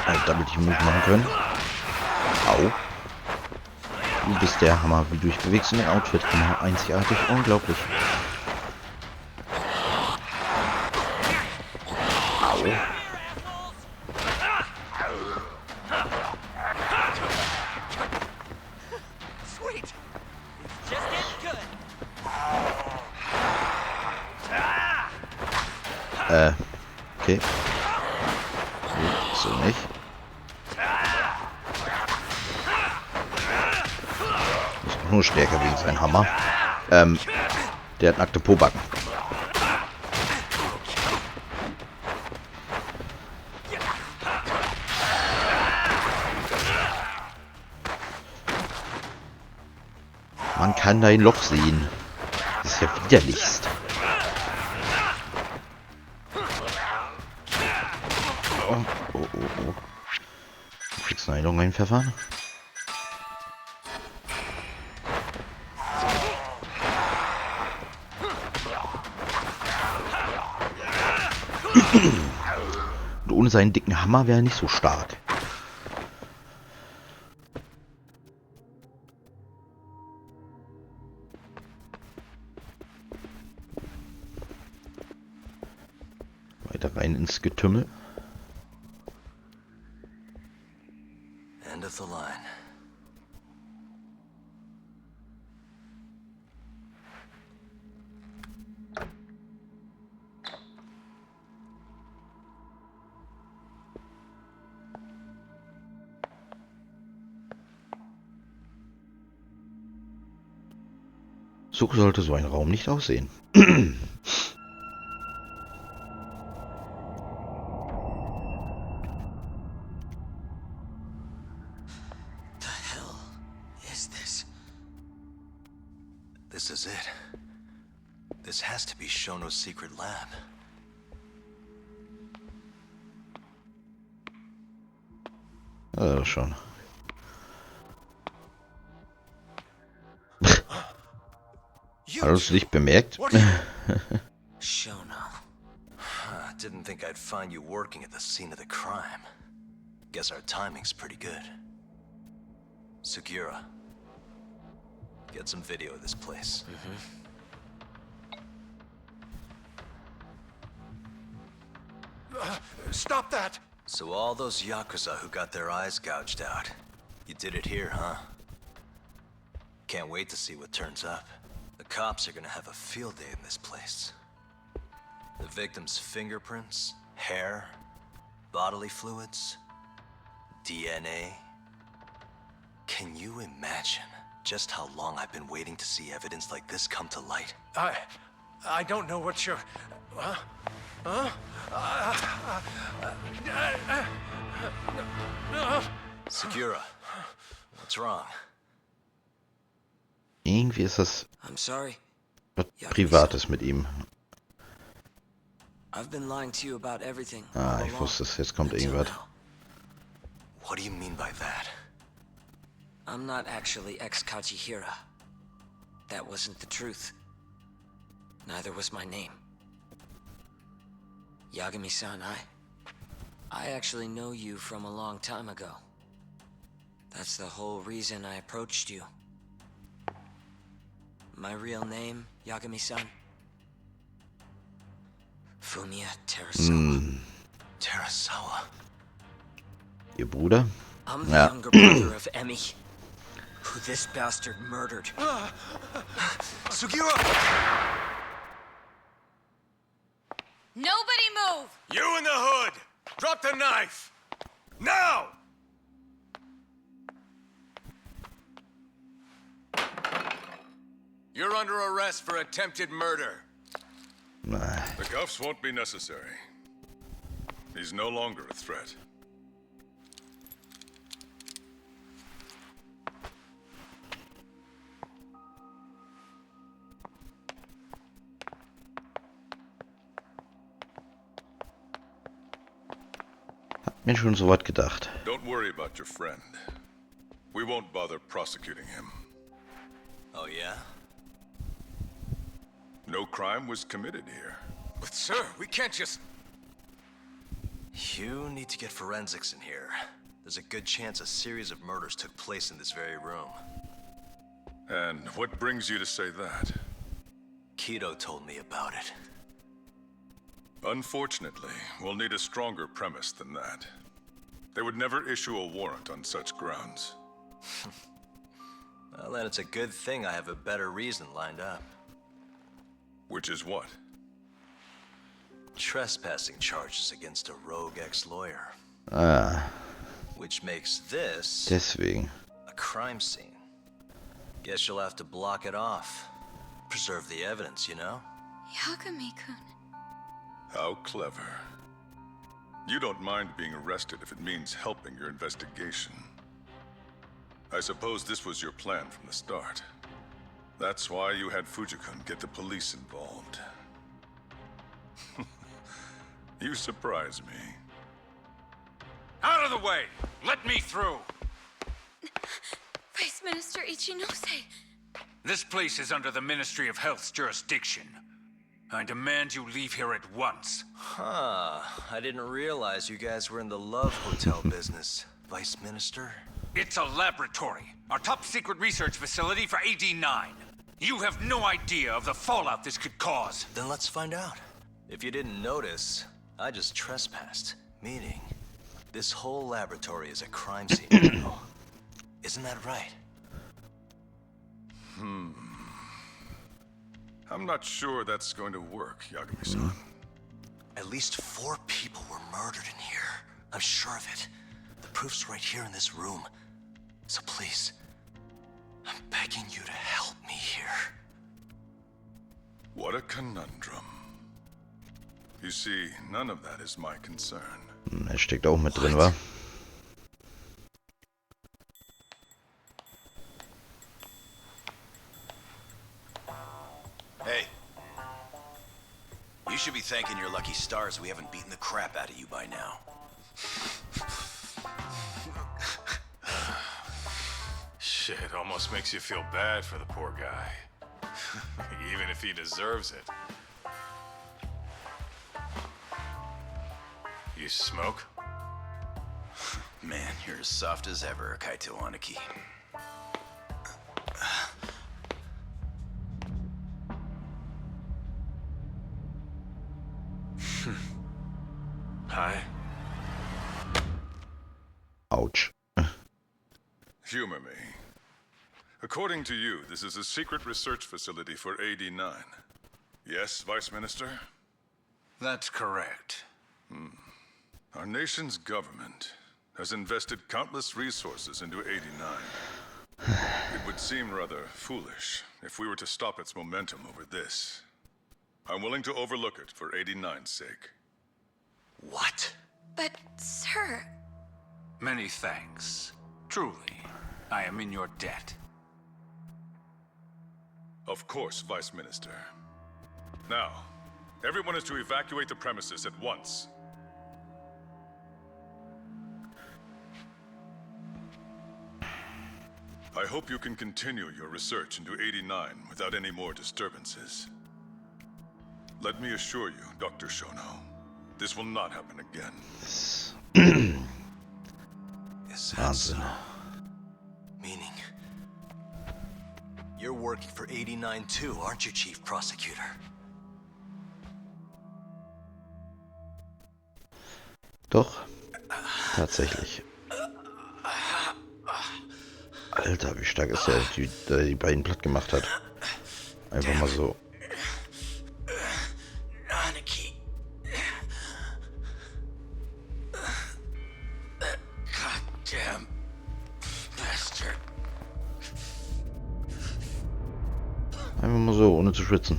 Ah, damit ich Move machen können. Au. Du bist der Hammer. Wie du dich bewegst in dem Outfit. Einzigartig. Unglaublich. Au. Okay. So nicht. Ist auch nur stärker wegen seinem Hammer. Der hat nackte Pobacken. Man kann dein Loch sehen. Das ist ja widerlichst. Oh. Du kriegst eine Heilung reinpfeffern. Und ohne seinen dicken Hammer wäre er nicht so stark. Weiter rein ins Getümmel. End of the line. So sollte so ein Raum nicht aussehen. This is it. This has to be Shono's secret lab. Also schon. Hast du dich bemerkt? Shono. Didn't think I'd find you working at the scene of the crime. Guess our timing's pretty good. Sugiura. Get some video of this place. Stop that! So all those Yakuza who got their eyes gouged out. You did it here, huh? Can't wait to see what turns up. The cops are gonna have a field day in this place. The victim's fingerprints, hair, bodily fluids, DNA. Can you imagine just how long I've been waiting to see evidence like this come to light? I don't know what you're... Sugiura, what's wrong? Irgendwie ist das I'm sorry. was Privates mit ihm. I've been lying to you about everything. Ah, ich wusste es. Jetzt kommt irgendwas. What do you mean by that? I'm not actually ex-Kachihira. That wasn't the truth. Neither was my name. Yagami-san, I actually know you from a long time ago. That's the whole reason I approached you. My real name, Yagami-san? Fumiya Terasawa. Terasawa? Ihr Bruder? I'm the younger brother of Emi, who this bastard murdered. Sugiura! Nobody move! You in the hood! Drop the knife! Now! You're under arrest for attempted murder. Nah. The cuffs won't be necessary. He's no longer a threat. Hab mir schon so was gedacht. Don't worry about your friend. We won't bother prosecuting him. Oh, yeah? No crime was committed here. But sir, we can't just... You need to get forensics in here. There's a good chance a series of murders took place in this very room. And what brings you to say that? Keto told me about it. Unfortunately, we'll need a stronger premise than that. They would never issue a warrant on such grounds. Well, then it's a good thing I have a better reason lined up. Which is what? Trespassing charges against a rogue ex-lawyer. Ah, Which makes this deswegen. a crime scene. Guess you'll have to block it off. Preserve the evidence, you know? Yagami-kun. How clever. You don't mind being arrested if it means helping your investigation. I suppose this was your plan from the start. That's why you had Fujikun get the police involved. You surprise me. Out of the way! Let me through! Vice Minister Ichinose. This place is under the Ministry of Health's jurisdiction. I demand you leave here at once. Huh. I didn't realize you guys were in the love hotel business, Vice Minister. It's a laboratory. Our top secret research facility for AD-9. You have no idea of the fallout this could cause. Then let's find out. If you didn't notice, I just trespassed. Meaning, this whole laboratory is a crime scene now. Isn't that right? I'm not sure that's going to work, Yagami-san. At least 4 people were murdered in here. I'm sure of it. The proof's right here in this room. So please, I'm begging you to help me here. What a conundrum. You see, none of that is my concern. Er steckt auch mit drin, wa? Hey. You should be thanking your lucky stars we haven't beaten the crap out of you by now. Shit, almost makes you feel bad for the poor guy. Even if he deserves it. You smoke? Man, you're as soft as ever, Kaito Aniki. Hi. Autsch. Humor me. According to you, this is a secret research facility for AD-9. Yes, Vice Minister? That's correct. Our nation's government has invested countless resources into AD-9. It would seem rather foolish if we were to stop its momentum over this. I'm willing to overlook it for AD-9's sake. What? But, sir... Many thanks. Truly, I am in your debt. Of course, Vice Minister. Now, everyone is to evacuate the premises at once. I hope you can continue your research into 89 without any more disturbances. Let me assure you, Dr. Shono, this will not happen again. Is that so? Meaning, you're working for 89 too, aren't you, Chief Prosecutor? Doch, tatsächlich. Alter, wie stark ist der Typ, der die beiden platt gemacht hat. Einfach mal so. Aniki. That goddamn bastard. Einfach mal so, ohne zu schwitzen.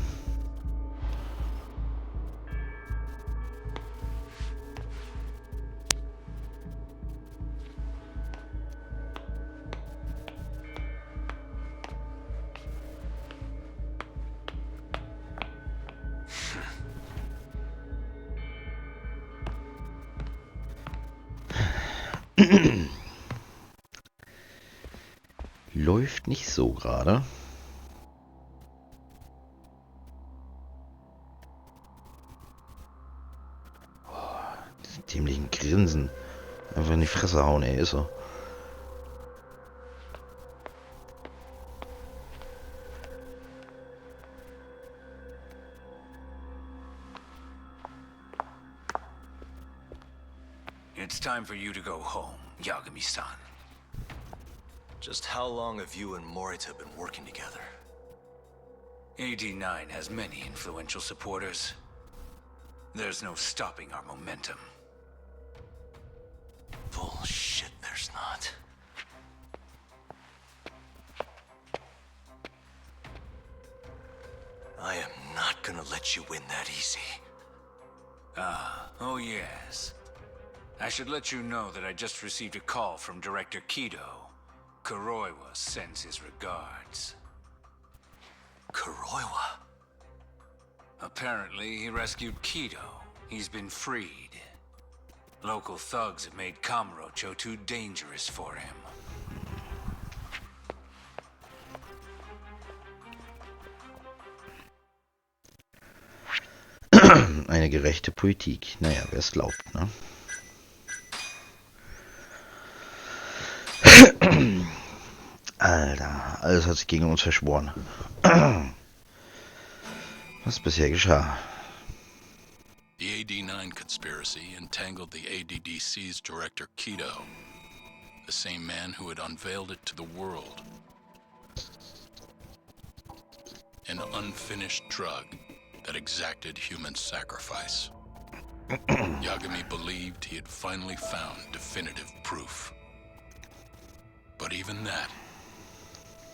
Läuft nicht so gerade. dämlichen Grinsen. Einfach in die Fresse hauen, ey, ist so. It's time for you to go home, Yagami-san. Just how long have you and Morita been working together? AD9 has many influential supporters. There's no stopping our momentum. Bullshit, there's not. I am not gonna let you win that easy. Oh yes. I should let you know that I just received a call from Director Kido. Kuroiwa sends his regards. Kuroiwa? Apparently, he rescued Kido. He's been freed. Local thugs have made Kamurocho too dangerous for him. Eine gerechte Politik. Naja, wer es glaubt, ne? Alter, alles hat sich gegen uns verschworen. Was bisher geschah. The AD9 conspiracy entangled the ADDC's director Kido, the same man who had unveiled it to the world. An unfinished drug that exacted human sacrifice. Yagami believed he had finally found definitive proof. But even that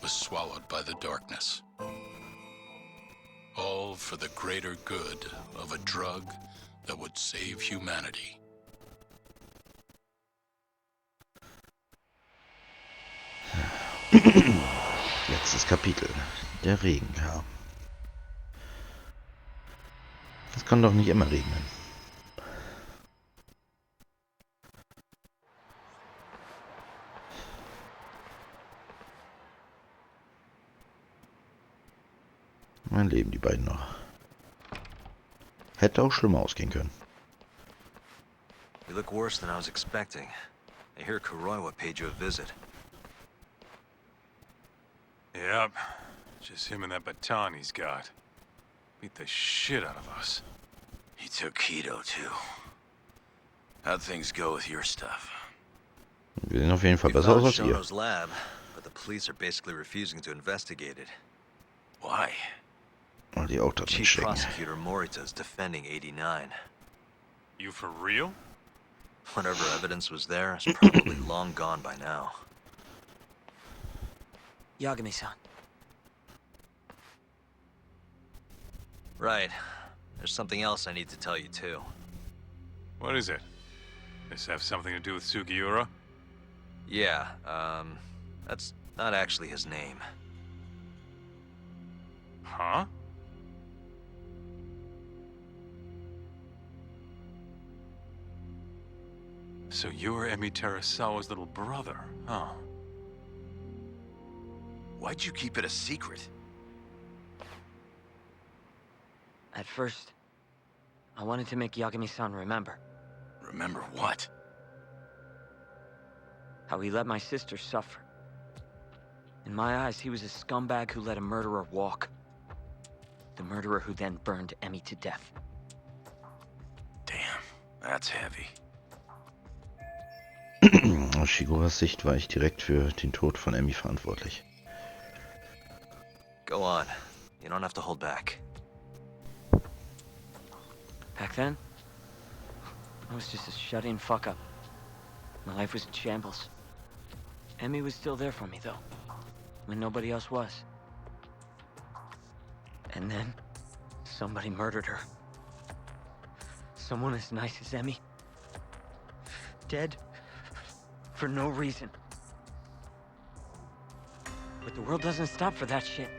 was swallowed by the darkness. All for the greater good of a drug that would save humanity. Letztes Kapitel. Der Regen kam. Es kann doch nicht immer regnen. Mein Leben, die beiden noch. Hätte auch schlimmer ausgehen können. You look worse than I was expecting. I hear Kuroiwa paid you a visit. Yep. Just him and that baton he's got. Beat the shit out of us. He took Kido, too. How'd things go with your stuff? Wir sehen auf jeden Fall We besser aus found als ihr. Shono's lab, but the police are basically refusing to investigate it. Why? Weil die auch da drin Chief stecken. Prosecutor Morita is defending 89. You for real? Whatever evidence was there is probably long gone by now. Yagami-san. Right. There's something else I need to tell you, too. What is it? Does this have something to do with Sugiura? Yeah, that's not actually his name. Huh? So you're Emi Terasawa's little brother, huh? Why'd you keep it a secret? At first, I wanted to make Yagami-san remember Remember what? how he let my sister suffer. In my eyes, he was a scumbag who let a murderer walk. The murderer who then burned Emi to death. Damn, that's heavy. Aus Shiguras Sicht war ich direkt für den Tod von Emmy verantwortlich. Go on. You don't have to hold back. Back then, I was just a shut-in fuck-up. My life was in shambles. Emmy was still there for me, though, when nobody else was. And then, somebody murdered her. Someone as nice as Emmy. Dead for no reason. But the world doesn't stop for that shit.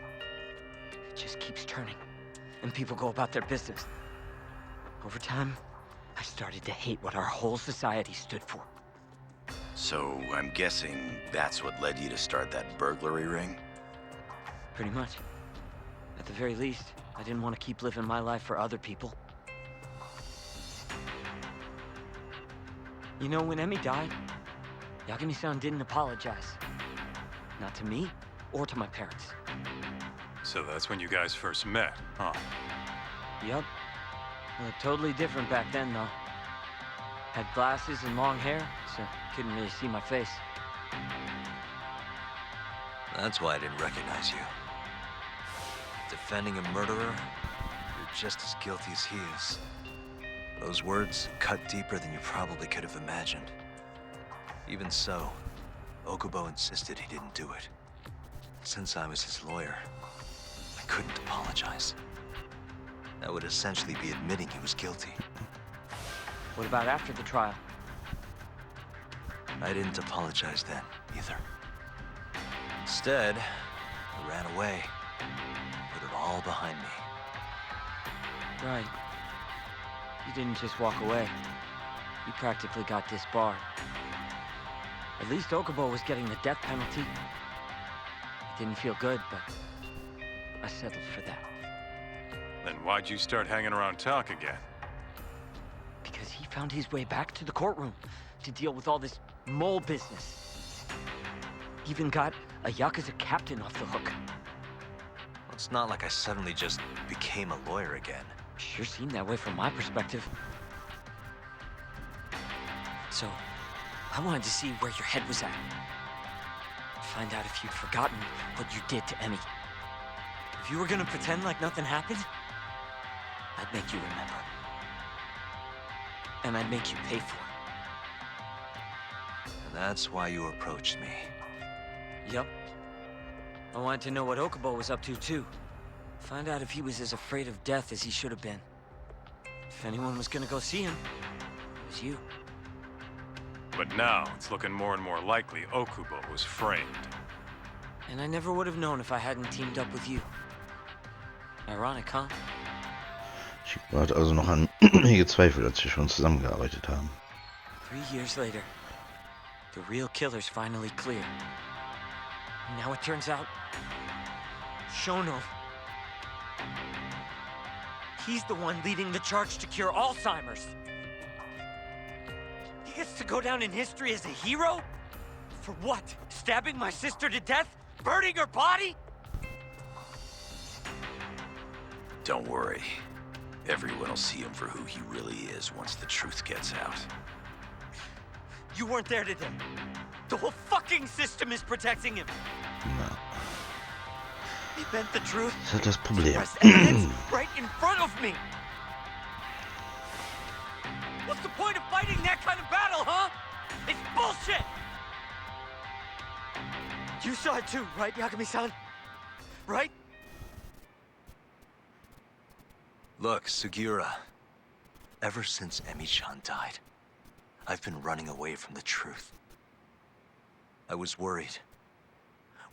It just keeps turning, and people go about their business. Over time, I started to hate what our whole society stood for. So, I'm guessing that's what led you to start that burglary ring? Pretty much. At the very least, I didn't want to keep living my life for other people. You know, when Emmy died, Yagami-san didn't apologize. Not to me, or to my parents. So that's when you guys first met, huh? Yup. Looked totally different back then, though. Had glasses and long hair, so couldn't really see my face. That's why I didn't recognize you. Defending a murderer, you're just as guilty as he is. Those words cut deeper than you probably could have imagined. Even so, Okubo insisted he didn't do it. Since I was his lawyer, I couldn't apologize. That would essentially be admitting he was guilty. What about after the trial? I didn't apologize then, either. Instead, I ran away, put it all behind me. Right. You didn't just walk away. You practically got disbarred. At least Okubo was getting the death penalty. It didn't feel good, but I settled for that. Then why'd you start hanging around Talk again? Because he found his way back to the courtroom to deal with all this mole business. Even got a Yakuza captain off the hook. Well, it's not like I suddenly just became a lawyer again. Sure seemed that way from my perspective. So, I wanted to see where your head was at. Find out if you'd forgotten what you did to Emmy. If you were gonna pretend like nothing happened, I'd make you remember. And I'd make you pay for it. And that's why you approached me. Yup. I wanted to know what Okubo was up to, too. Find out if he was as afraid of death as he should have been. If anyone was gonna go see him, it was you. But now, it's looking more and more likely Okubo was framed. And I never would have known if I hadn't teamed up with you. Ironic, huh? Chico hat also noch an mir gezweifelt, als wir schon zusammengearbeitet haben. 3 years later, the real killer's finally clear. And now it turns out, Shono, he's the one leading the charge to cure Alzheimer's. He gets to go down in history as a hero? For what? Stabbing my sister to death? Burning her body? Don't worry. Everyone will see him for who he really is once the truth gets out. You weren't there today. The whole fucking system is protecting him. Na, He bent the truth. das ist halt das Problem. Press evidence right in front of me. What's the point of fighting that kind of battle, huh? It's bullshit! You saw it too, right, Yagami-san? Right? Look, Sugiura. Ever since Emi-chan died, I've been running away from the truth. I was worried.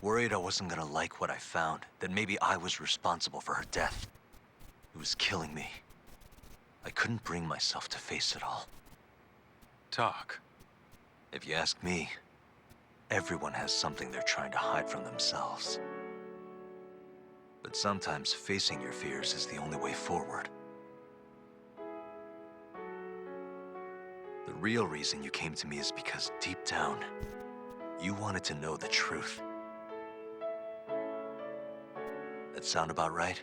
Worried I wasn't gonna like what I found, that maybe I was responsible for her death. It was killing me. I couldn't bring myself to face it all. Talk. If you ask me, everyone has something they're trying to hide from themselves. But sometimes facing your fears is the only way forward. The real reason you came to me is because deep down, you wanted to know the truth. That sound about right?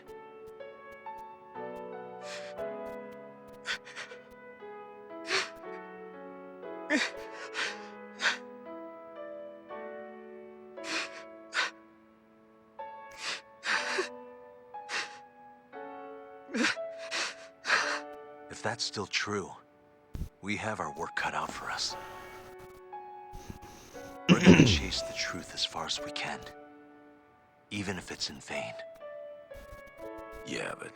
If that's still true, we have our work cut out for us. We're gonna chase the truth as far as we can, even if it's in vain. Yeah, but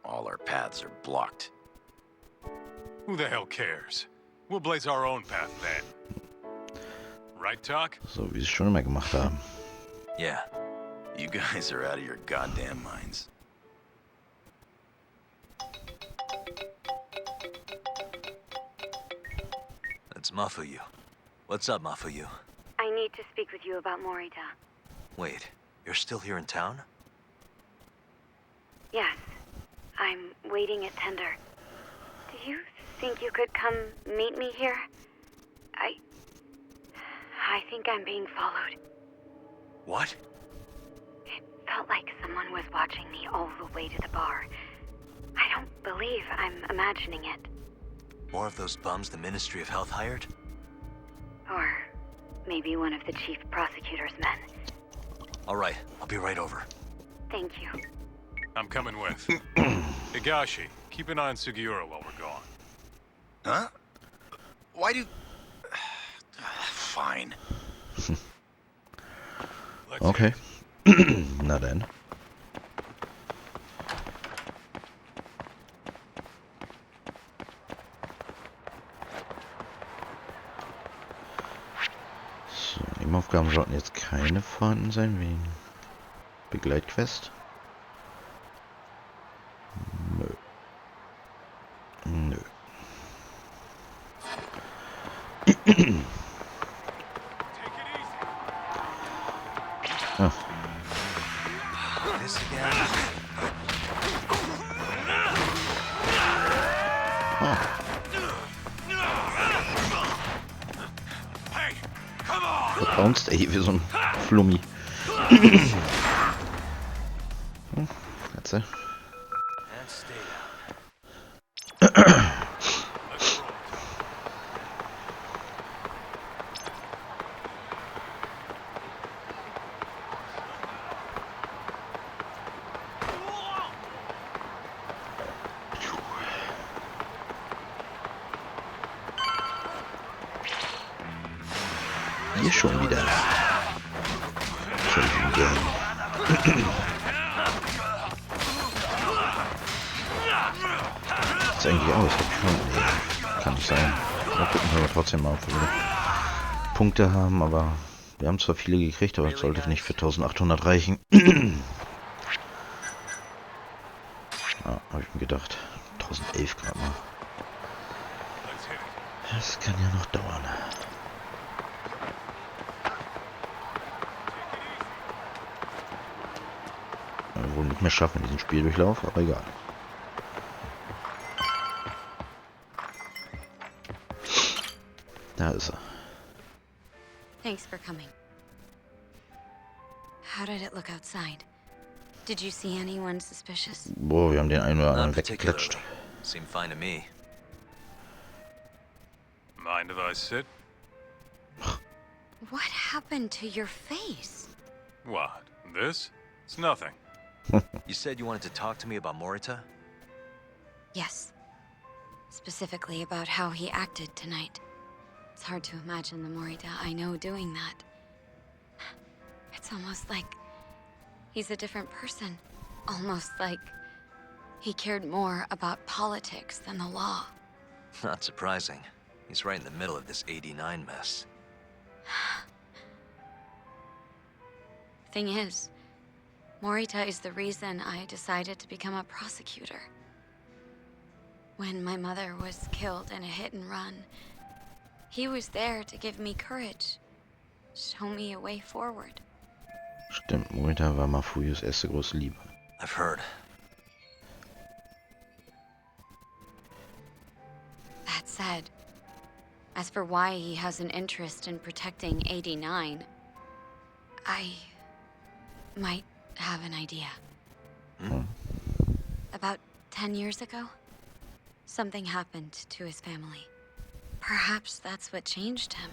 all our paths are blocked. Who the hell cares? We'll blaze our own path then. Right, Talk? So wie sie es schon immer gemacht haben. Yeah, You guys are out of your goddamn minds. that's Mafuyu. What's up, Mafuyu? I need to speak with you about Morita. Wait, you're still here in town? Yes, I'm waiting at Tender. Do you think you could come meet me here? I think I'm being followed. What? It felt like someone was watching me all the way to the bar. I don't believe I'm imagining it. More of those bums the Ministry of Health hired? Or maybe one of the chief prosecutor's men. All right, I'll be right over. Thank you. I'm coming with. Higashi, keep an eye on Sugiura while we're gone. Huh? Why do... Fine. Let's Okay. Na denn. So, Nebenaufgaben sollten jetzt keine vorhanden sein, wegen Begleitquest. Nö. Nö. Ah, This again? der bounced ey, wie so ein Flummi. Katze. And stay down. Hier schon wieder. Kämpfen gehen. Sieht's eigentlich aus? Hab ich schon. Nee, kann nicht sein. Mal gucken, wenn wir trotzdem mal, ob wir Punkte haben, aber wir haben zwar viele gekriegt, aber es sollte nicht für 1800 reichen. Ah, habe ich mir gedacht. 1011 gerade mal. Das kann ja noch dauern. Wohl nicht mehr schaffen, diesen Spieldurchlauf, aber egal. Da ist er. Thanks for coming. How did it look outside? Did you see anyone suspicious? Boah, wir haben den einen oder anderen Not weggeklatscht. particularly. Seemed fine to me. Mind if I sit? What happened to your face? What? This? It's nothing. You said you wanted to talk to me about Morita? Yes. Specifically about how he acted tonight. It's hard to imagine the Morita I know doing that. It's almost like he's a different person. Almost like he cared more about politics than the law. Not surprising. He's right in the middle of this 89 mess. Thing is, Morita is the reason I decided to become a prosecutor. When my mother was killed in a hit and run, he was there to give me courage, show me a way forward. Stimmt, Morita war Mafuyos erste große Liebe. I've heard. That said, as for why he has an interest in protecting 89, I might have an idea. About 10 years ago, something happened to his family. Perhaps that's what changed him,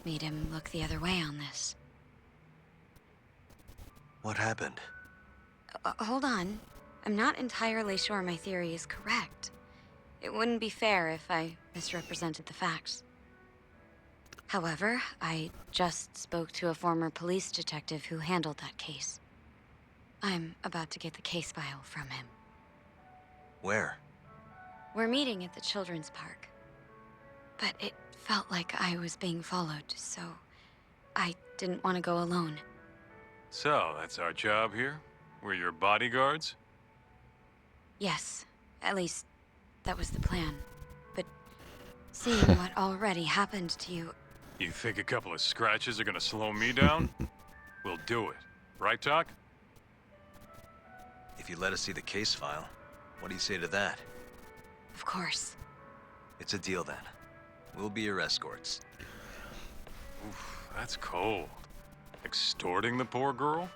made him look the other way on this. What happened? Hold on. I'm not entirely sure my theory is correct. It wouldn't be fair if I misrepresented the facts. However, I just spoke to a former police detective who handled that case. I'm about to get the case file from him. Where? We're meeting at the children's park. But it felt like I was being followed, so I didn't want to go alone. So, that's our job here? We're your bodyguards? Yes, at least that was the plan. But seeing what already happened to you, You think a couple of scratches are gonna slow me down? We'll do it. Right, Doc? If you let us see the case file, what do you say to that? of course. It's a deal then. We'll be your escorts. That's cold. Extorting the poor girl?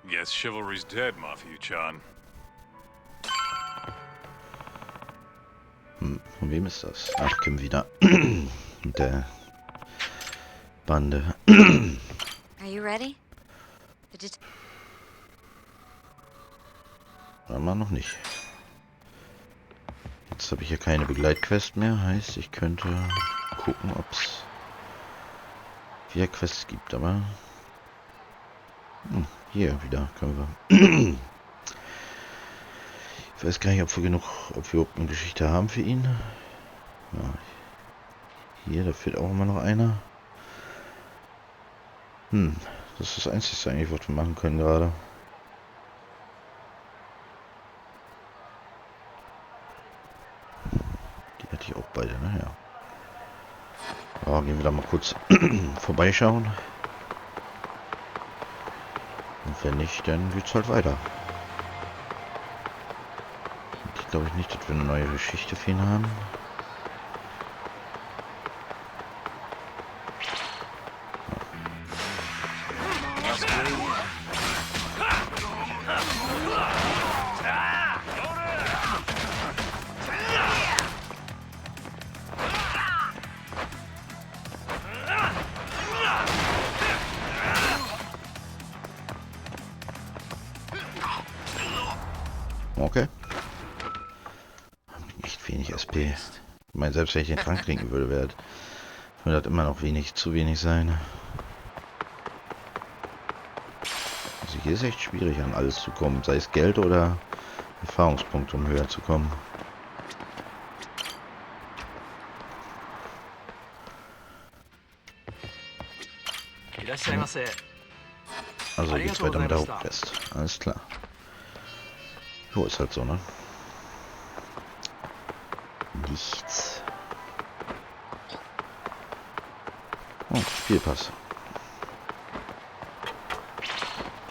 Guess chivalry's dead, Mafia-chan. Von wem ist das? Ach, Kim wieder. Mit der Bande. Are you ready? Aber noch nicht. Jetzt habe ich hier keine Begleitquest mehr. Heißt, ich könnte gucken, ob es wieder Quests gibt. Aber hier wieder können wir. Ich weiß gar nicht, ob wir überhaupt eine Geschichte haben für ihn. Ja. Hier, da fehlt auch immer noch einer. Das ist das Einzige eigentlich, was wir machen können gerade. Die hatte ich auch beide, ne? Ja. Ja, gehen wir da mal kurz vorbeischauen. Und wenn nicht, dann geht's halt weiter. Ich glaube nicht, dass wir eine neue Geschichte für ihn haben. Okay. Echt wenig SP. Ich meine, selbst wenn ich den Trank trinken würde, würde das immer noch zu wenig sein. Also hier ist echt schwierig, an alles zu kommen. Sei es Geld oder Erfahrungspunkte, um höher zu kommen. Also geht's weiter mit der Hauptquest. Alles klar. Jo, ist halt so, ne? Nichts. Oh, Spielpass.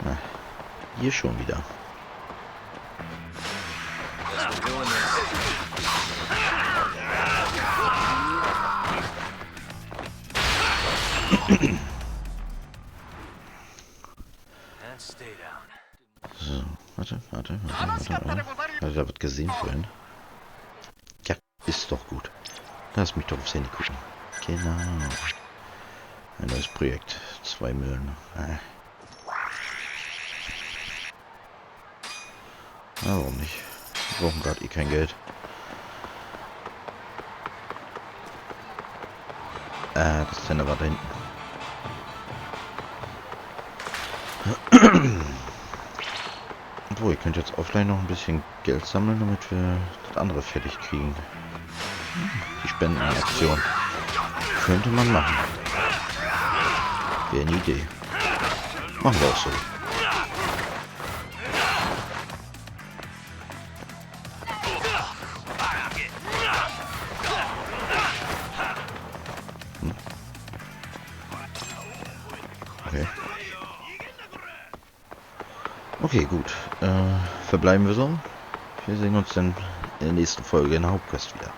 Na, hier schon wieder. So, warte. Hat er da was gesehen vorhin? Ja, ist doch gut. Lass mich doch aufs Handy gucken. Genau. Ein neues Projekt. 2 Mühlen. Warum nicht? Wir brauchen gerade kein Geld. Das Zähne war da hinten. Obwohl, ihr könnt jetzt offline noch ein bisschen Geld sammeln, damit wir das andere fertig kriegen. Die Spendenaktion. Könnte man machen. Wäre eine Idee. Machen wir auch so. Okay. Okay, gut. Verbleiben wir so. Wir sehen uns dann in der nächsten Folge in der Hauptquest wieder.